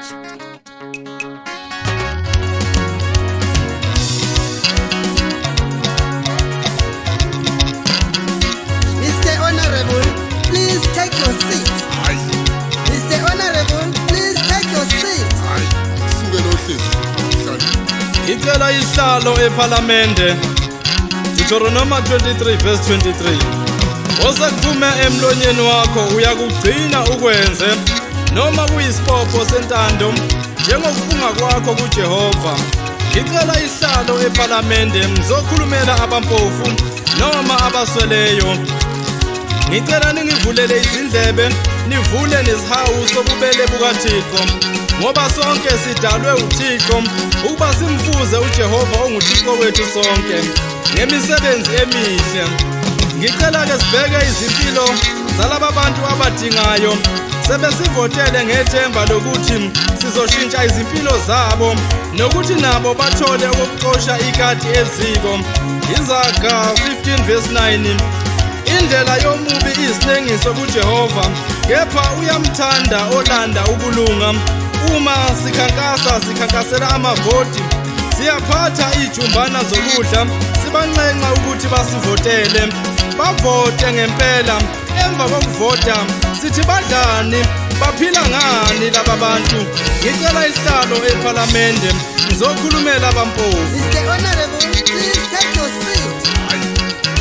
Mr. Honorable, please take your seat. Mr. Honorable, please take your seat. Ngicela isihlalo ePhalamende. Deuteronomy 23 verse 23. Osakuphume emlonyeni wakho uyakugcina ukwenze noma kuyisipopho sentando njengokufunga kwakho kuJehova. Ngicela isihlalo ePhalamende ngizokhulumela abampofu noma abasweleyo. Ngicela ningivulele izindlebe nivule nezihawu sobubele bukaThixo ngoba sonke sidalwe uThixo ukuba simfuze uJehova onguThixo wethu sonke ngemisebenzi emihle. Ngicela ke sibheke izimpilo zalaba bantu abadingayo sebesivotele ngethemba lokuthi sizoshintsha izimpilo zabo nokuthi nabo bathole ukuxosha ikati eziko. Izaga 15 verse 9. Indlela yomubi isinengiso kuJehova, kepha uyamthanda olanda ukulunga. Uma sikhankasela amavoti, siyaphatha ijumbana zokudla, sibancenga ukuthi basivotele. Bavote ngempela, emva kokuvota sithi badlani, baphila ngani laba bantu. Ngicela isihlalo ePhalamende ngizokhulumela abampofu. Mr. Honorable, please take your seat.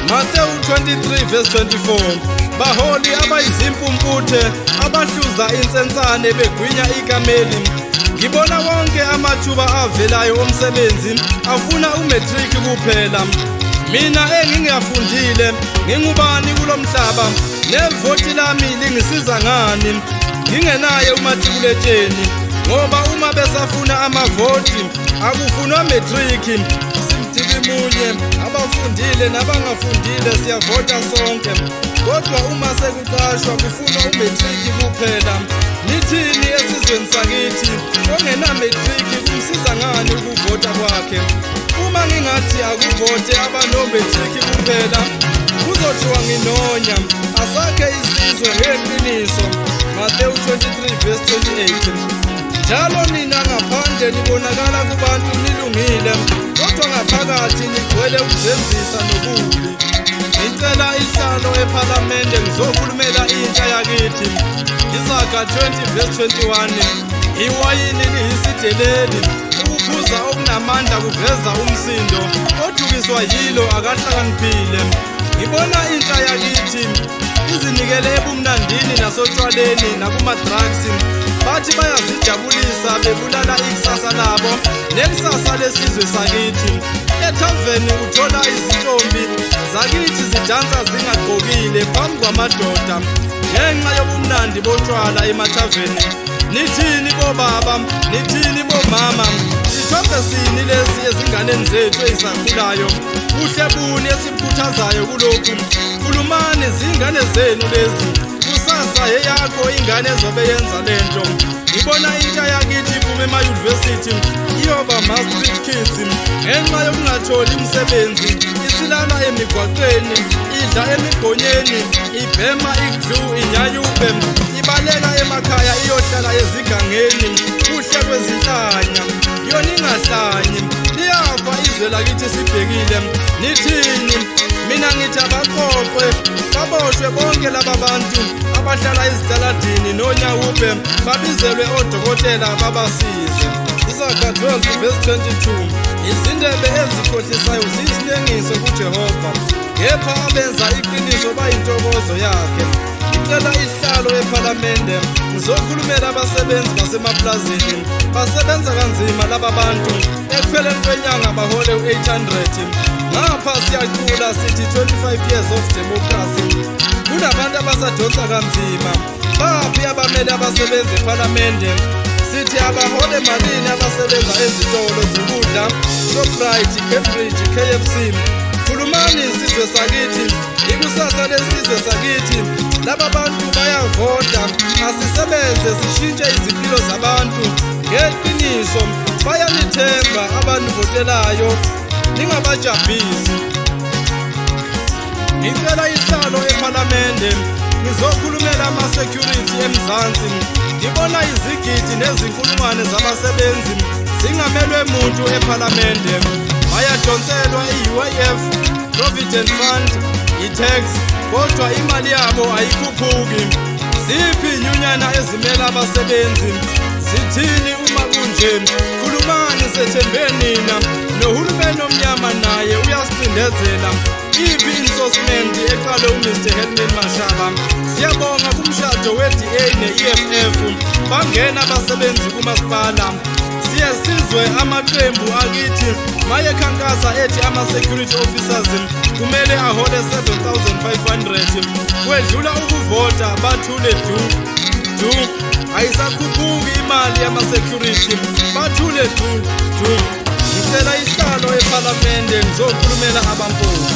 Matthew 23 verse 24. Baholi abayizimpumputhe abahluza insensane begwinya ikameli. Ngibona wonke amathuba avelayo omsebenzi afuna umatric kuphela. Mina engingafundile ngingubani kulomhlaba nevoti lami lingisiza ngani ngingenaye umatriculetsheni ngoba uma besafuna amavoti akufunwa matric. Munye abafundile nabangafundile siyavota sonke, kodwa uma sekuqashwa kufunwa umatric kuphela. Nithini esizweni sakithi ongena matric kumsiza ngani ukuvota kwakhe? Uma ngingathi akuvote abanomatric kuphela kuzothiwa nginonya. Asakhe izizwe ngeqiniso. Matthew 23 verse 28. Njalo nina ngaphandle libonakala kubantu nilungile, kodwa ngaphakathi nigcwele ukuzenzisa nobubi. Ngicela isihlalo ePhalamende ngizokhulumela intsha yakithi. Izaga 20 verse 21. Iwayini liyisideleli, ukuphuza okunamandla kuveza umsindo, odukiswa yilo akahlakaniphile. Ngibona intsha yakithi izinikele ebumnandini nasotshwaleni nakuma-drugs. Bathi bayazijabulisa bebulala ikusasa labo nekusasa lesizwe sakithi. Ethaveni uthola izintombi zakithi zidansa zingagqokile phambi kwamadoda ngenxa yobumnandi botshwala emathaveni. Nithini bobaba, nithini bomama, sithombe sini lezi ezinganeni zethu ezisakhulayo? Kuhle buni esikhuthazayo kulokhu? Khulumani zingane zenu lezi, kusasa yeyakho ingane ezobe yenza lento. Ngibona intsha yakithi iphuma emayunivesithi iyoba ma-street kids ngenxa yokungatholi umsebenzi. Isilala emigwaqweni, idla emigonyeni, ibhema iglu, inyanyube, ibaleka emakhaya iyohlala ezigangeni. Kuhle kwezinhlanya yona ingahlanyi, liyafa izwe lakithi sibhekile. Nithini? Mina ngithi abaqoqwe baboshwe bonke laba bantu abahlala ezitaladini nonyawube, babizelwe odokotela babasize. Izaga 12 verse 22. Izindebe ezikhohlisayo ziyisinengiso kuJehova, kepha abenza iqiniso bayintokozo yakhe. Ngicela isihlalo ePhalamende ngizokhulumela abasebenzi basemaplazini. Basebenza kanzima laba bantu, ekupheleni kwenyanga bahole u-800. Ngapha siyacula sithi 25 years of democracy. Kunabantu abasadonsa kanzima. Baphi abamele abasebenzi ePhalamende? Sithi abahole malini abasebenza ezitolo zokudla, Shoprite, Cambridge, KFC. Khulumani isizwe sakithi, ikusasa lesizwe sakithi. Laba bantu bayavota, asisebenze sishintshe izimpilo zabantu ngeqiniso. Bayanithemba abanivotelayo, ningabajabhisi. Ngicela isihlalo ePhalamende ngizokhulumela ama-security eMzansi. Ngibona izigidi nezinkulungwane zabasebenzi zingamelwe muntu ephalamende, bayadonselwa i-UIF, Provident Fund, i-tax, kodwa imali yabo ayikhuphuki. Ziphi inyunyana ezimela abasebenzi? Zithini uma kunje? Khulumani sethembeni nina, nohulumeni omnyama naye uyasicindezela. Iphi enforcement eqale uMr Helman Mashaba? Siyabonga kumshado we-DA ne-EFF, bangena abasebenzi kumasipala. Siyesizwe amaqembu akithi mayekhankasa ethi ama-security officers kumele ahole 7,500, kwedlula ukuvota bathule du. Ayisakhuphuki imali yama-security, bathule du. Ngicela isihlalo ephalamende ngizokhulumela abampofu.